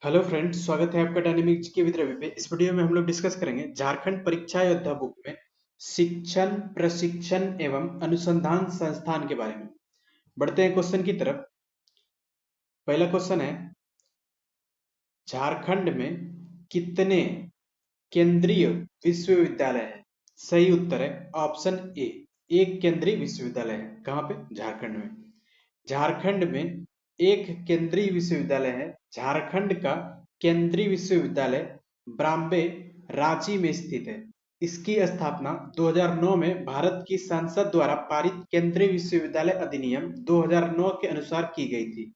Hello friends, स्वागत है आपका डायनेमिक जीके विद रवि पे। इस वीडियो में हम लोग डिस्कस करेंगे झारखंड परीक्षा योद्धा बुक में शिक्षण, प्रशिक्षण एवं अनुसंधान संस्थान के बारे में। बढ़ते हैं क्वेश्चन की तरफ। पहला क्वेश्चन है, झारखंड में कितने केंद्रीय विश्वविद्यालय हैं? सही उत्तर है ऑप्शन ए, एक केंद्रीय विश्वविद्यालय है। कहाँ पे? झारखंड में। झारखंड में एक केंद्रीय विश्वविद्यालय है। झारखंड का केंद्रीय विश्वविद्यालय ब्राम्बे, रांची में स्थित है। इसकी स्थापना 2009 में भारत की संसद द्वारा पारित केंद्रीय विश्वविद्यालय अधिनियम 2009 के अनुसार की गई थी।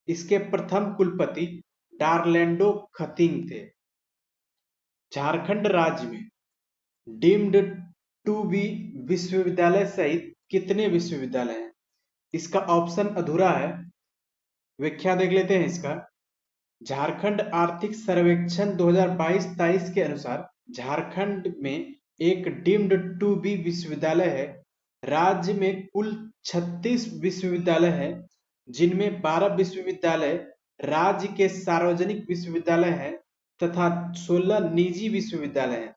इसके प्रथम कुलपति डारलैंडो खतिंग थे। झारखंड राज्य में डीम्ड टू बी विश्वविद्यालय सहित कितने विश्वविद्यालय हैं? इसका ऑप्शन अधूरा है। व्याख्या देख लेते हैं इसका। झारखंड आर्थिक सर्वेक्षण 2022-23 के अनुसार झारखंड में एक डीम्ड टू बी विश्वविद्यालय है। राज्य में कुल 36 विश्वविद्यालय है, जिनमें 12 विश्वविद्यालय राज्य के सार्वजनिक विश्वविद्यालय हैं तथा 16 निजी विश्वविद्यालय हैं।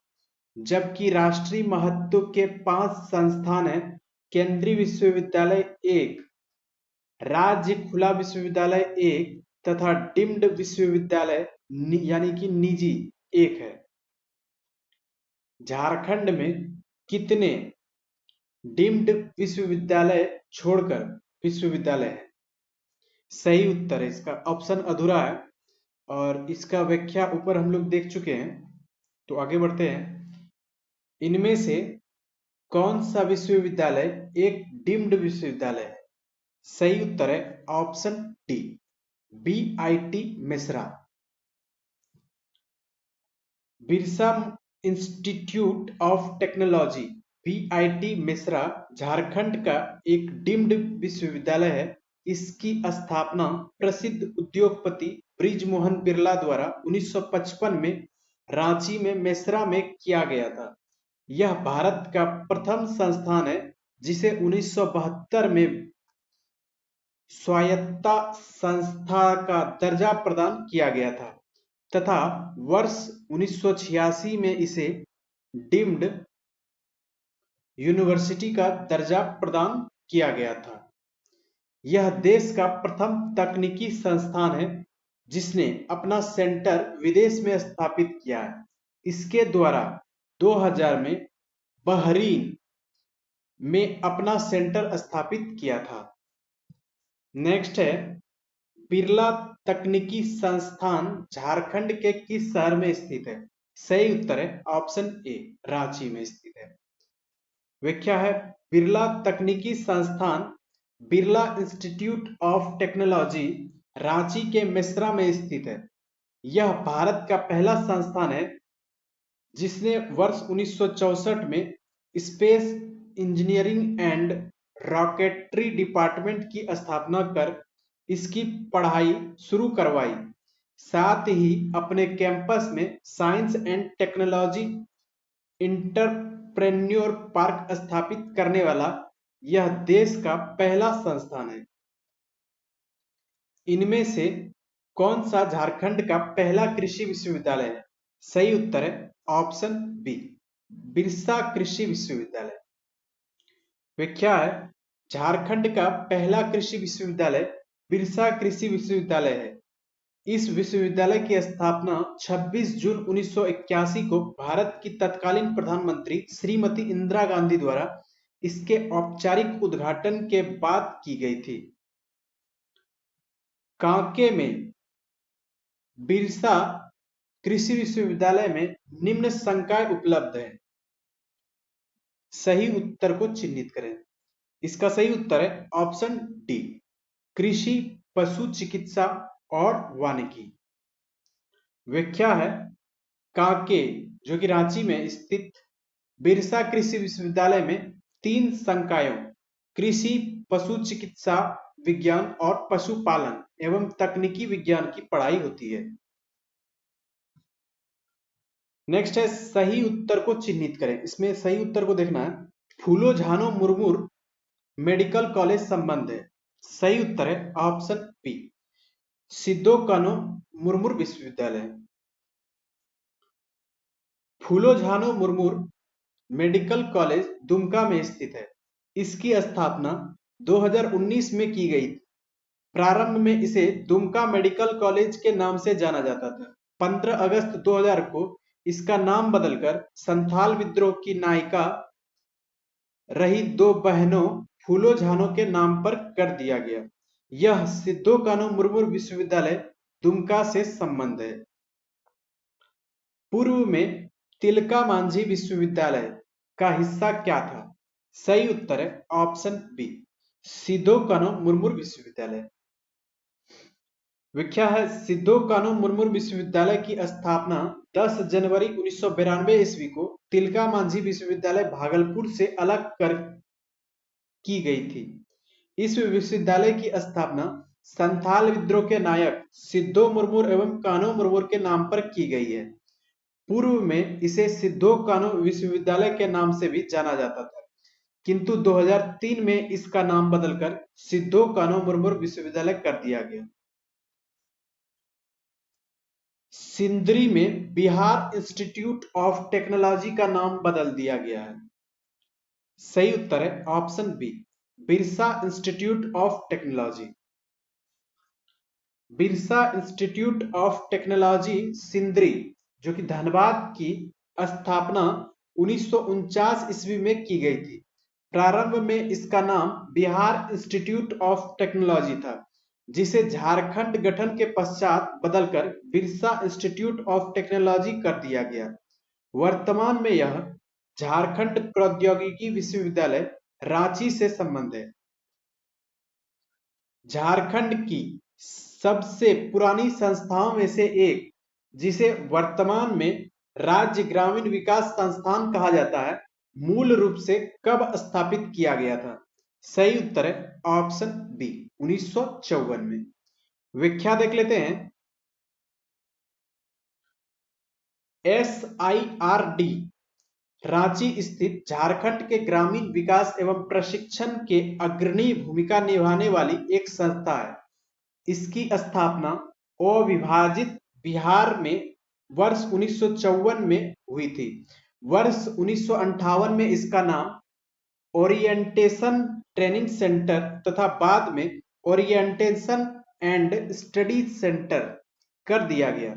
जबकि राष्ट्रीय महत्व के 5 संस्थान हैं। केंद्रीय विश्वविद्यालय 1, राज्य खुला विश्वविद्यालय 1 तथा डीम्ड विश्वविद्यालय यानी कि निजी 1 है। झारखंड में कितने डीम्ड विश्वविद्यालय छोड़कर विश्वविद्यालय है? सही उत्तर है इसका ऑप्शन अधूरा है और इसका व्याख्या ऊपर हम लोग देख चुके हैं। तो आगे बढ़ते हैं। इनमें से कौन सा विश्वविद्यालय एक डीम्ड विश्वविद्यालय है? सही उत्तर है option D, BIT Mesra. Birsa institute of technology BIT Mesra Jharkhand का एक डीम्ड विश्वविद्यालय है। इसकी स्थापना प्रसिद्ध उद्योगपति बृजमोहन बिरला द्वारा 1955 में रांची में मेसरा में किया गया था। यह भारत का प्रथम संस्थान है जिसे 1972 में स्वायत्ता संस्था का दर्जा प्रदान किया गया था तथा वर्ष 1986 में इसे डीम्ड यूनिवर्सिटी का दर्जा प्रदान किया गया था। यह देश का प्रथम तकनीकी संस्थान है जिसने अपना सेंटर विदेश में स्थापित किया है। इसके द्वारा 2000 में बहरीन में अपना सेंटर स्थापित किया था। नेक्स्ट है, बिरला तकनीकी संस्थान झारखंड के किस शहर में स्थित है? सही उत्तर है ऑप्शन ए, रांची में स्थित है। व्याख्या है, बिरला तकनीकी संस्थान Birla institute of technology Ranchi के मेसरा में स्थित है। यह भारत का पहला संस्थान है जिसने वर्ष 1964 में space engineering and rocketry department की स्थापना कर इसकी पढ़ाई शुरू करवाई। साथ ही अपने कैंपस में science and technology entrepreneur park स्थापित करने वाला यह देश का पहला संस्थान है। इनमें से कौन सा झारखंड का पहला कृषि विश्वविद्यालय है? सही उत्तर है ऑप्शन बी, बिरसा कृषि विश्वविद्यालय। व्याख्या है, झारखंड का पहला कृषि विश्वविद्यालय बिरसा कृषि विश्वविद्यालय है। इस विश्वविद्यालय की स्थापना 26 जून 1981 को भारत की तत्कालीन प्रधानमंत्री श्रीमती इंदिरा गांधी द्वारा इसके औपचारिक उद्घाटन के बाद की गई थी। कांके में बिरसा कृषि विश्वविद्यालय में निम्न संकाय उपलब्ध है। सही उत्तर को चिन्हित करें। इसका सही उत्तर है ऑप्शन डी, कृषि, पशु चिकित्सा और वानिकी। व्याख्या है, कांके जो कि रांची में स्थित बिरसा कृषि विश्वविद्यालय में 3 संकायों कृषि, पशु चिकित्सा विज्ञान और पशुपालन एवं तकनीकी विज्ञान की पढ़ाई होती है। नेक्स्ट है, सही उत्तर को चिन्हित करें। इसमें सही उत्तर को देखना है। फूलो झानो मुर्मूर मेडिकल कॉलेज संबंध है। सही उत्तर है ऑप्शन बी, सिद्धो कानो मुर्मू विश्वविद्यालय है। फूलो मुर्मू मेडिकल कॉलेज दुमका में स्थित है। इसकी स्थापना 2019 में की गई। प्रारंभ में इसे दुमका मेडिकल कॉलेज के नाम से जाना जाता था। 15 अगस्त 2000 को इसका नाम बदलकर संथाल विद्रोह की नायिका रही दो बहनों फूलो झानो के नाम पर कर दिया गया। यह सिद्धो कान्हू मुर्मू विश्वविद्यालय दुमका से संबंध है। पूर्व में तिलका मांझी विश्वविद्यालय का हिस्सा क्या था? सही उत्तर है ऑप्शन बी, सिद्धो कान्हू मुर्मू विश्वविद्यालय। व्याख्या है, सिद्धो कान्हू मुर्मू विश्वविद्यालय की स्थापना 10 जनवरी 1992 ईस्वी को तिलका मांझी विश्वविद्यालय भागलपुर से अलग कर की गई थी। इस विश्वविद्यालय की स्थापना संथाल विद्रोह के नायक सिद्धो मुर्मू एवं कान्हू मुर्मू के नाम पर की गई है। पूर्व में इसे सिद्धो कान्हू विश्वविद्यालय के नाम से भी जाना जाता था, किंतु 2003 में इसका नाम बदलकर सिद्धो कान्हू मुर्मू विश्वविद्यालय कर दिया गया। सिंदरी में बिहार इंस्टीट्यूट ऑफ टेक्नोलॉजी का नाम बदल दिया गया है। सही उत्तर है option B, Birsa institute of technology. Birsa institute of technology Sindri, जो कि धनबाद की स्थापना 1949 ईस्वी में की गई थी। प्रारंभ में इसका नाम बिहार इंस्टीट्यूट ऑफ टेक्नोलॉजी था, जिसे झारखंड गठन के पश्चात बदलकर बिरसा इंस्टीट्यूट ऑफ टेक्नोलॉजी कर दिया गया। वर्तमान में यह झारखंड प्रौद्योगिकी विश्वविद्यालय रांची से संबंध है। झारखंड की सबसे पुरानी संस्थाओं में से एक, जिसे वर्तमान में राज्य ग्रामीण विकास संस्थान कहा जाता है, मूल रूप से कब स्थापित किया गया था? सही उत्तर है ऑप्शन बी, 1954 में। व्याख्या देख लेते हैं। SIRD रांची स्थित झारखंड के ग्रामीण विकास एवं प्रशिक्षण के अग्रणी भूमिका निभाने वाली एक संस्था है। इसकी स्थापना अविभाजित बिहार में वर्ष 1954 में हुई थी। वर्ष 1958 में इसका नाम ओरिएंटेशन ट्रेनिंग सेंटर तथा बाद में ओरिएंटेशन एंड स्टडीज सेंटर कर दिया गया।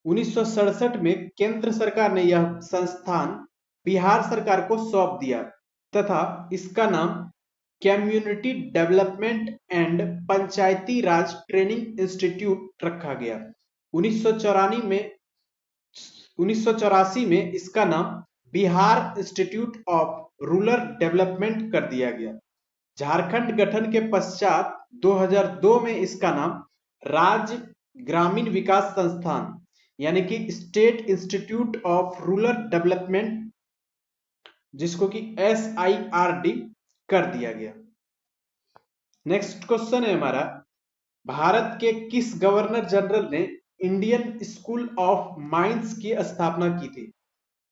1967 में केंद्र सरकार ने यह संस्थान बिहार सरकार को सौंप दिया तथा इसका नाम community development and Panchayati Raj training institute रखा गया। 1984 में इसका नाम Bihar institute of rural development कर दिया गया। झारखंड गठन के पश्चात 2002 में इसका नाम राज्य ग्रामीण विकास संस्थान यानी कि state institute of rural development, जिसको कि SIRD कर दिया गया। नेक्स्ट क्वेश्चन है हमारा, भारत के किस गवर्नर जनरल ने इंडियन स्कूल ऑफ माइंस की स्थापना की थी?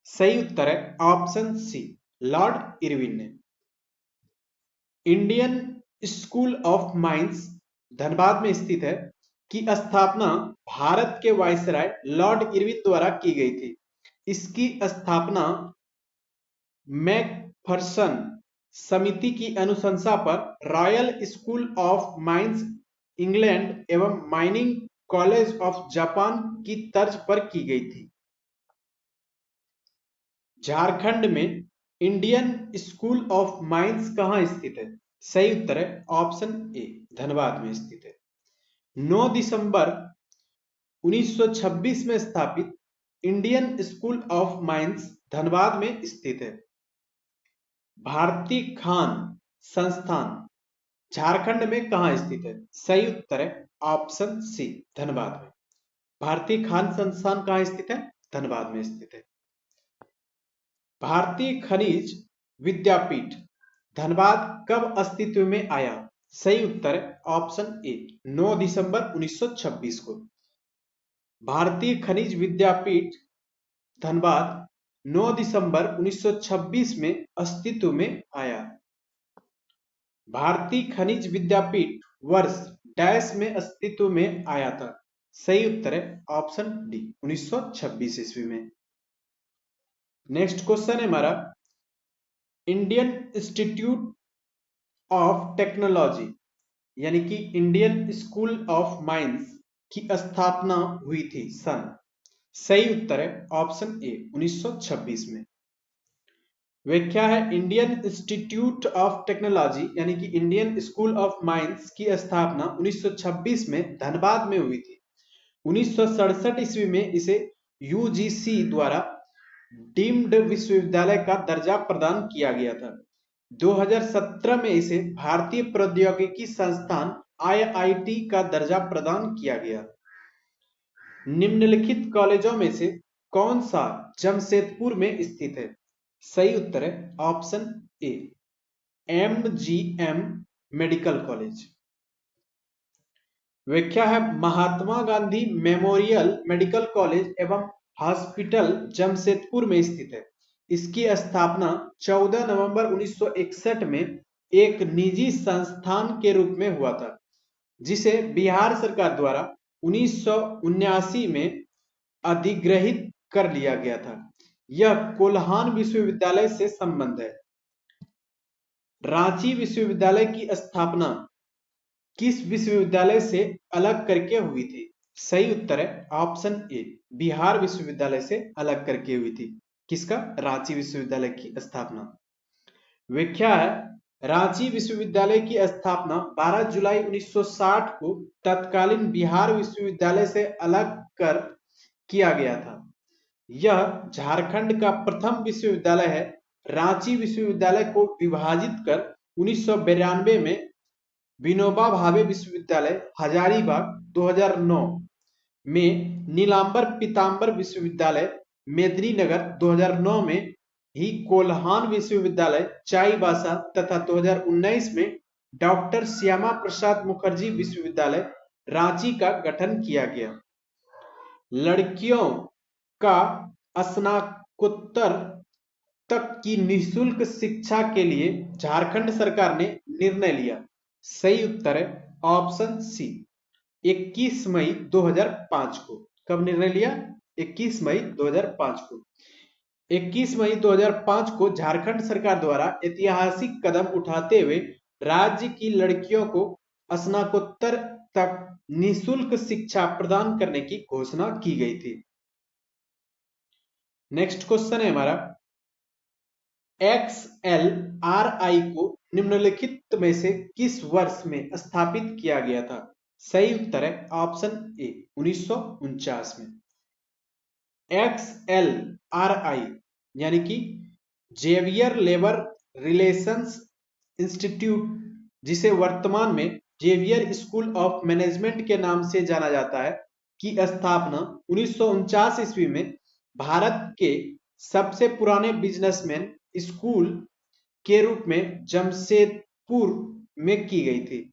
सही उत्तर है ऑप्शन सी, लॉर्ड इरविन ने। Indian school of mines Dhanbad में स्थित है की स्थापना भारत के वायसराय लॉर्ड इरविन द्वारा की गई थी। इसकी स्थापना मैकफरसन समिति की अनुशंसा पर royal school of mines England एवं माइनिंग कॉलेज ऑफ जापान की तर्ज पर की गई थी। झारखंड में इंडियन स्कूल ऑफ माइंस कहां स्थित है? सही उत्तर है ऑप्शन ए, धनबाद में स्थित है। 9 दिसंबर 1926 में स्थापित Indian school of mines Dhanbad में स्थित है। भारती खान संस्थान झारखंड में कहां स्थित है? सही उत्तर है ऑप्शन सी, धनबाद में। भारतीय खान संस्थान कहां स्थित है? धनबाद में स्थित है। भारतीय खनिज विद्यापीठ धनबाद कब अस्तित्व में आया? सही उत्तर है ऑप्शन ए, 9 दिसंबर 1926 को। भारतीय खनिज विद्यापीठ धनबाद 9 दिसंबर 1926 में अस्तित्व में आया। भारतीय खनिज विद्यापीठ वर्ष डैश में अस्तित्व में आया था? सही उत्तर है ऑप्शन डी 1926 ईस्वी में। नेक्स्ट क्वेश्चन है हमारा, इंडियन इंस्टीट्यूट ऑफ टेक्नोलॉजी यानी कि इंडियन स्कूल ऑफ माइंस की स्थापना हुई थी सन। सही उत्तर है ऑप्शन ए 1926 में। व्याख्या है, इंडियन इंस्टीट्यूट ऑफ टेक्नोलॉजी यानी कि इंडियन स्कूल ऑफ माइंस की स्थापना 1926 में धनबाद में हुई थी। 1967 ईस्वी में इसे यूजीसी द्वारा डीम्ड विश्वविद्यालय का दर्जा प्रदान किया गया था। 2017 में इसे भारतीय प्रौद्योगिकी संस्थान आईआईटी का दर्जा प्रदान किया गया। निम्नलिखित कॉलेजों में से कौन सा जमशेदपुर में स्थित है? सही उत्तर है option A MGM medical college. व्याख्या है, Mahatma Gandhi memorial medical college एवं हॉस्पिटल जमशेदपुर में स्थित है। इसकी स्थापना 14 नवंबर 1961 में एक निजी संस्थान के रूप में हुआ था, जिसे बिहार सरकार द्वारा 1979 में अधिग्रहित कर लिया गया था। यह कोल्हान विश्वविद्यालय से संबंध है। रांची विश्वविद्यालय की स्थापना किस विश्वविद्यालय से अलग करके हुई थी? सही उत्तर है ऑप्शन ए बिहार विश्वविद्यालय से अलग करके हुई थी। किसका? रांची विश्वविद्यालय की स्थापना। व्याख्या है, रांची विश्वविद्यालय की स्थापना 12 जुलाई 1960 को तत्कालीन बिहार विश्वविद्यालय से अलग कर किया गया था। यह झारखंड का प्रथम विश्वविद्यालय है। रांची विश्वविद्यालय को विभाजित कर 1992 में विनोबा भावे विश्वविद्यालय हजारीबाग, 2009 में नीलांबर पीतांबर विश्वविद्यालय मेदिनीनगर, 2009 में ही कोल्हान विश्वविद्यालय चाईबासा तथा 2019 में डॉक्टर श्यामा प्रसाद मुखर्जी विश्वविद्यालय रांची का गठन किया गया। लड़कियों का स्नातकोत्तर तक की निःशुल्क शिक्षा के लिए झारखंड सरकार ने निर्णय लिया। सही उत्तर है ऑप्शन सी 21 मई 2005 को। कब निर्णय लिया? 21 मई 2005 को। 21 मई 2005 को झारखंड सरकार द्वारा ऐतिहासिक कदम उठाते हुए राज्य की लड़कियों को स्नातकोत्तर तक निःशुल्क शिक्षा प्रदान करने की घोषणा की गई थी। नेक्स्ट क्वेश्चन है हमारा, XLRI को निम्नलिखित में से किस वर्ष में स्थापित किया गया था? सही उत्तर है ऑप्शन ए 1949 में। XLRI यानी कि जेवियर लेबर रिलेशंस इंस्टीट्यूट, जिसे वर्तमान में जेवियर स्कूल ऑफ मैनेजमेंट के नाम से जाना जाता है, की स्थापना 1949 ईस्वी में भारत के सबसे पुराने बिजनेसमैन स्कूल के रूप में जमशेदपुर में की गई थी।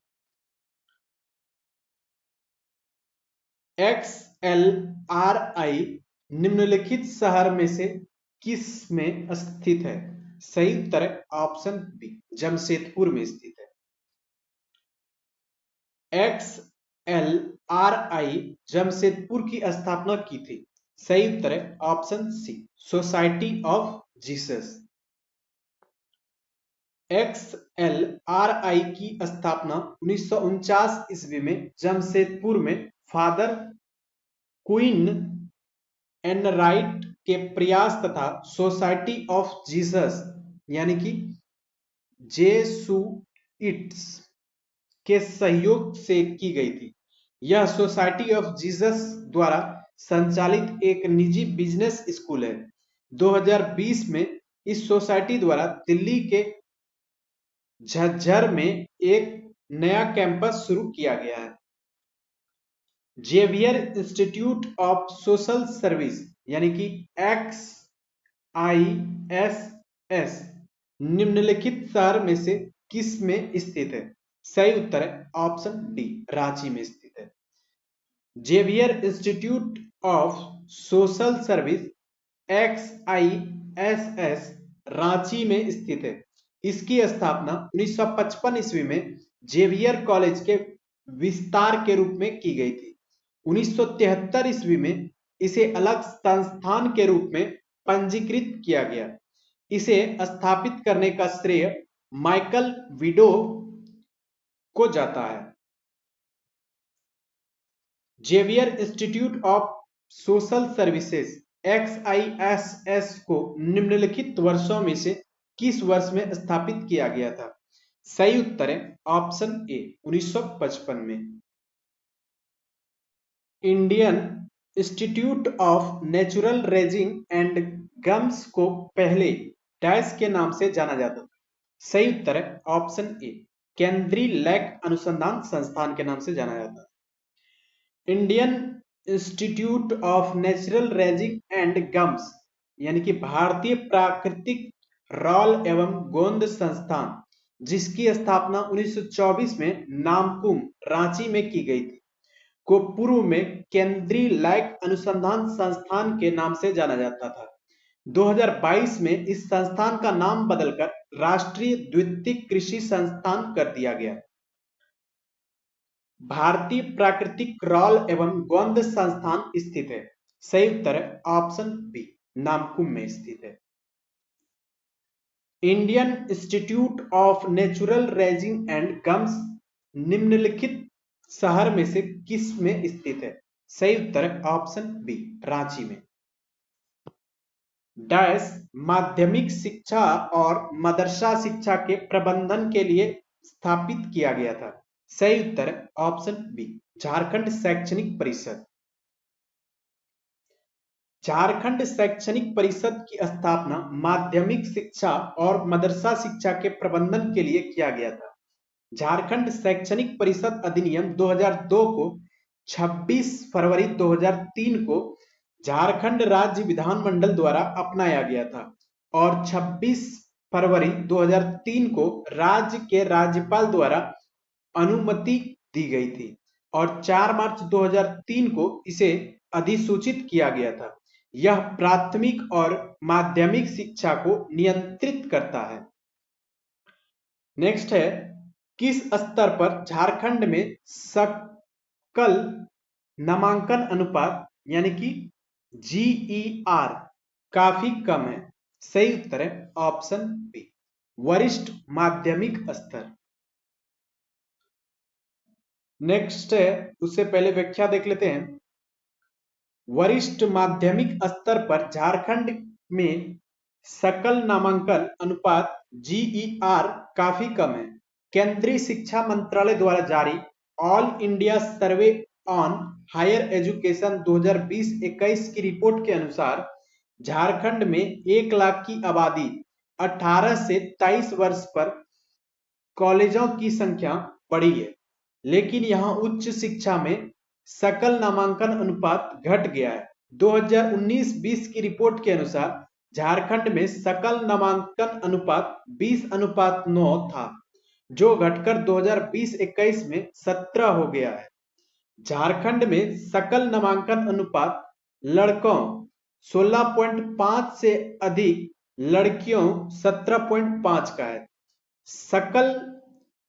XLRI निम्नलिखित शहर में से किस में स्थित है? सही उत्तर है ऑप्शन बी जमशेदपुर में स्थित है। XLRI जमशेदपुर की स्थापना की थी। सही उत्तर है option C society of Jesus. XLRI की स्थापना 1949 ईस्वी में जमशेदपुर में फादर क्वीन एनराइट के प्रयास तथा सोसाइटी ऑफ जीसस यानी कि जेसुइट्स के सहयोग से की गई थी। यह सोसाइटी ऑफ जीसस द्वारा संचालित एक निजी बिजनेस स्कूल है। 2020 में इस सोसाइटी द्वारा दिल्ली के झज्जर में एक नया कैंपस शुरू किया गया है। Xavier institute of social service यानी कि XISS निम्नलिखित शहर में से किस में स्थित है? सही उत्तर है ऑप्शन डी रांची में स्थित है। Xavier institute of social service XISS Ranchi में स्थित है। इसकी स्थापना 1955 ईस्वी में जेवियर कॉलेज के विस्तार के रूप में की गई थी। 1973 ईस्वी में इसे अलग संस्थान के रूप में पंजीकृत किया गया। इसे स्थापित करने का श्रेय माइकल विडो को जाता है। Xavier institute of social services XISS को निम्नलिखित वर्षों में से किस वर्ष में स्थापित किया गया था? सही उत्तर है ऑप्शन ए 1955 में। Indian institute of natural raising and gums को पहले डैश के नाम से जाना जाता था। सही उत्तर है ऑप्शन ए केंद्रीय लैक अनुसंधान संस्थान के नाम से जाना जाता है। Indian institute of natural raising and gums यानी कि भारतीय प्राकृतिक रॉल एवं गोंद संस्थान, जिसकी स्थापना 1924 में नामकुम रांची में की गई थी, को पूर्व में केंद्रीय लैक अनुसंधान संस्थान के नाम से जाना जाता था। 2022 में इस संस्थान का नाम बदलकर राष्ट्रीय द्वितीयक कृषि संस्थान कर दिया गया। भारतीय प्राकृतिक रॉल एवं गोंद संस्थान स्थित है। सही उत्तर है ऑप्शन बी नामकुम में स्थित है। Indian institute of natural raising and gums निम्नलिखित शहर में से किस में स्थित है? सही उत्तर है ऑप्शन बी रांची में। डैश माध्यमिक शिक्षा और मदरसा शिक्षा के प्रबंधन के लिए स्थापित किया गया था। सही उत्तर है ऑप्शन बी झारखंड शैक्षणिक परिषद। झारखंड शैक्षणिक परिषद की स्थापना माध्यमिक शिक्षा और मदरसा शिक्षा के प्रबंधन के लिए किया गया था। झारखंड शैक्षणिक परिषद अधिनियम 2002 को 26 फरवरी 2003 को झारखंड राज्य विधानमंडल द्वारा अपनाया गया था और 26 फरवरी 2003 को राज्य के राज्यपाल द्वारा अनुमति दी गई थी और 4 मार्च 2003 को इसे अधिसूचित किया गया था। यह प्राथमिक और माध्यमिक शिक्षा को नियंत्रित करता है। नेक्स्ट है किस स्तर पर झारखंड में सकल नामांकन अनुपात यानी कि GER काफी कम है? सही उत्तर है ऑप्शन बी वरिष्ठ माध्यमिक स्तर। नेक्स्ट है उससे पहले व्याख्या देख लेते हैं। वरिष्ठ माध्यमिक स्तर पर झारखंड में सकल नामांकन अनुपात GER काफी कम है। केंद्रीय शिक्षा मंत्रालय द्वारा जारी all India survey on higher education 2020-21 की रिपोर्ट के अनुसार झारखंड में 1 लाख की आबादी 18 से 23 वर्ष पर कॉलेजों की संख्या बढ़ी है, लेकिन यहां उच्च शिक्षा में सकल नामांकन अनुपात घट गया है। 2019-20 की रिपोर्ट के अनुसार झारखंड में सकल नामांकन अनुपात 20:9 था, जो घटकर 2020-21 में 17 हो गया है। झारखंड में सकल नामांकन अनुपात लड़कों 16.5 से अधिक, लड़कियों 17.5 का है। सकल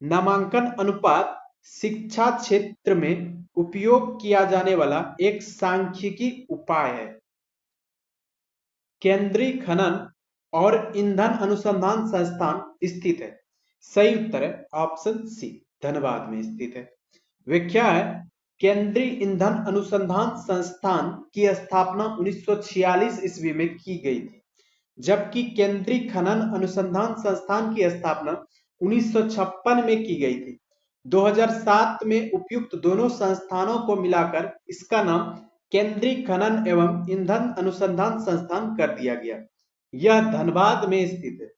नामांकन अनुपात शिक्षा क्षेत्र में उपयोग किया जाने वाला एक सांख्यिकी उपाय है। केंद्रीय खनन और ईंधन अनुसंधान संस्थान स्थित है। सही उत्तर है ऑप्शन सी धनबाद में स्थित है। व्याख्या है केंद्रीय ईंधन अनुसंधान संस्थान की स्थापना 1946 ईस्वी में की गई थी, जबकि केंद्रीय खनन अनुसंधान संस्थान की स्थापना 1956 में की गई थी। 2007 में उपर्युक्त दोनों संस्थानों को मिलाकर इसका नाम केंद्रीय खनन एवं ईंधन अनुसंधान संस्थान कर दिया गया। यह धनबाद में स्थित है।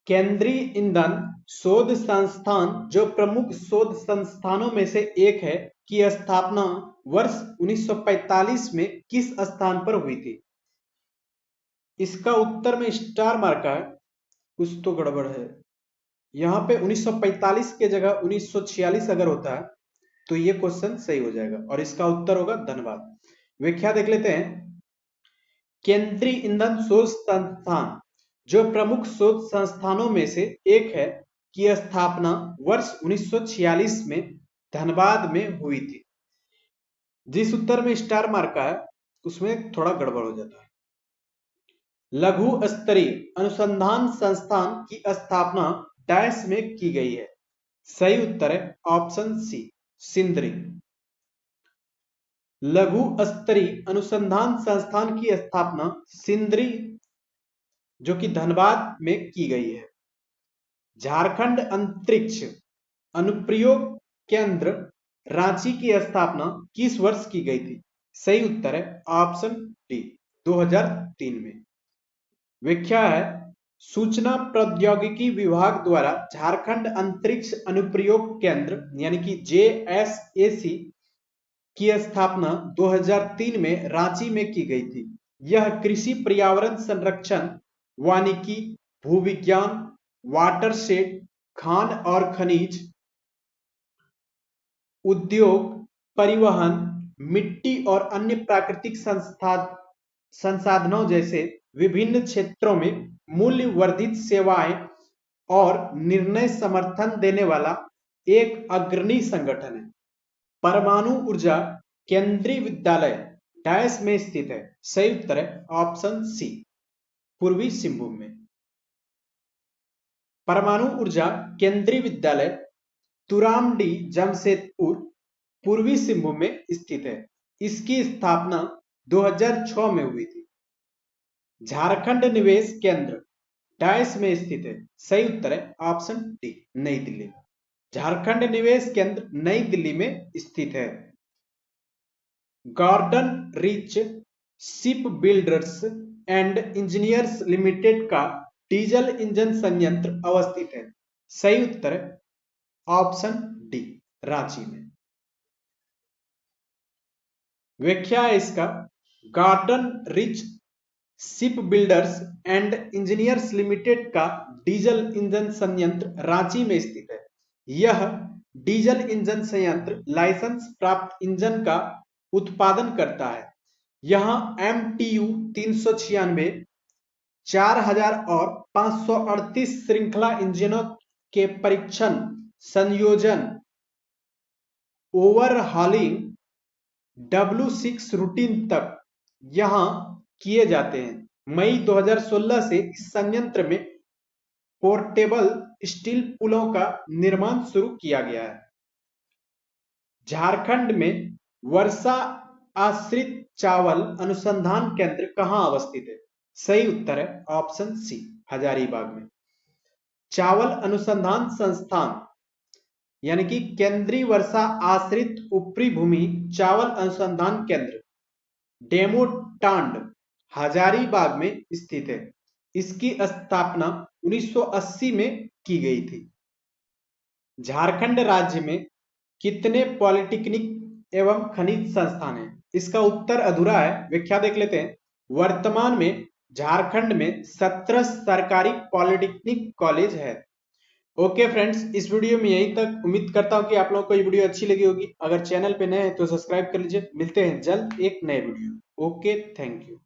केंद्रीय ईंधन शोध संस्थान, जो प्रमुख शोध संस्थानों में से एक है, की स्थापना वर्ष 1945 में किस स्थान पर हुई थी? इसका उत्तर में स्टार मार्का है, कुछ तो गड़बड़ है। यहाँ पे 1945 के जगह 1946 अगर होता है तो ये क्वेश्चन सही हो जाएगा और इसका उत्तर होगा धनबाद। व्याख्या देख लेते हैं। केंद्रीय ईंधन शोध संस्थान, जो प्रमुख शोध संस्थानों में से एक है, की स्थापना वर्ष 1946 में धनबाद में हुई थी। जिस उत्तर में स्टार मार्का है उसमें थोड़ा गड़बड़ हो जाता है। लघु स्तरीय अनुसंधान संस्थान की स्थापना डैश में की गई है। सही उत्तर है ऑप्शन सी, सिंदरी। लघु स्तरीय अनुसंधान संस्थान की स्थापना सिंदरी जो कि धनबाद में की गई है। झारखंड अंतरिक्ष अनुप्रयोग केंद्र रांची की स्थापना किस वर्ष की गई थी? सही उत्तर है ऑप्शन डी, 2003 में। व्याख्या है सूचना प्रौद्योगिकी विभाग द्वारा झारखंड अंतरिक्ष अनुप्रयोग केंद्र यानी कि JSAC की स्थापना 2003 में रांची में की गई थी। यह कृषि, पर्यावरण संरक्षण, वानिकी, भूविज्ञान, वाटरशेड, खान और खनिज, उद्योग, परिवहन, मिट्टी और अन्य प्राकृतिक संसाधनों जैसे विभिन्न क्षेत्रों में मूल्य वर्धित सेवाएं और निर्णय समर्थन देने वाला एक अग्रणी संगठन है। परमाणु ऊर्जा केंद्रीय विद्यालय डैश में स्थित है। सही उत्तर है ऑप्शन सी, पूर्वी सिंहभूम में। परमाणु ऊर्जा केंद्रीय विद्यालय तुरामडी जमशेदपुर पूर्वी सिंहभूम में स्थित है। इसकी स्थापना 2006 में हुई थी। झारखंड निवेश केंद्र डैश में स्थित है। सही उत्तर है ऑप्शन डी, नई दिल्ली में। झारखंड निवेश केंद्र नई दिल्ली में स्थित है। Garden Reach ship builders and engineers limited का डीजल इंजन संयंत्र अवस्थित है। सही उत्तर है ऑप्शन डी, रांची में। व्याख्या है इसका Garden Reach ship builders and engineers limited का डीजल इंजन संयंत्र रांची में स्थित है। यह डीजल इंजन संयंत्र लाइसेंस प्राप्त इंजन का उत्पादन करता है। यहां MTU 396, 4000 और 538 श्रृंखला इंजनों के परीक्षण, संयोजन, ओवरहॉलिंग, W6 रूटीन तक यहां किए जाते हैं। मई 2016 से इस संयंत्र में पोर्टेबल स्टील पुलों का निर्माण शुरू किया गया है। झारखंड में वर्षा आश्रित चावल अनुसंधान केंद्र कहां अवस्थित है? सही उत्तर है ऑप्शन सी, हजारीबाग में। चावल अनुसंधान संस्थान यानी कि केंद्रीय वर्षा आश्रित ऊपरी भूमि चावल अनुसंधान केंद्र डेमोटांड हजारीबाग में स्थित है। इसकी स्थापना 1980 में की गई थी। झारखंड राज्य में कितने पॉलिटेक्निक एवं खनिज संस्थान हैं? इसका उत्तर अधूरा है, व्याख्या देख लेते हैं। वर्तमान में झारखंड में 17 सरकारी पॉलिटेक्निक कॉलेज है। ओके फ्रेंड्स, इस वीडियो में यहीं तक। उम्मीद करता हूं कि आप लोगों को ये वीडियो अच्छी लगी होगी। अगर चैनल पे नए हैं तो सब्सक्राइब कर लीजिए। मिलते हैं जल्द एक नए वीडियो। Okay, thank you.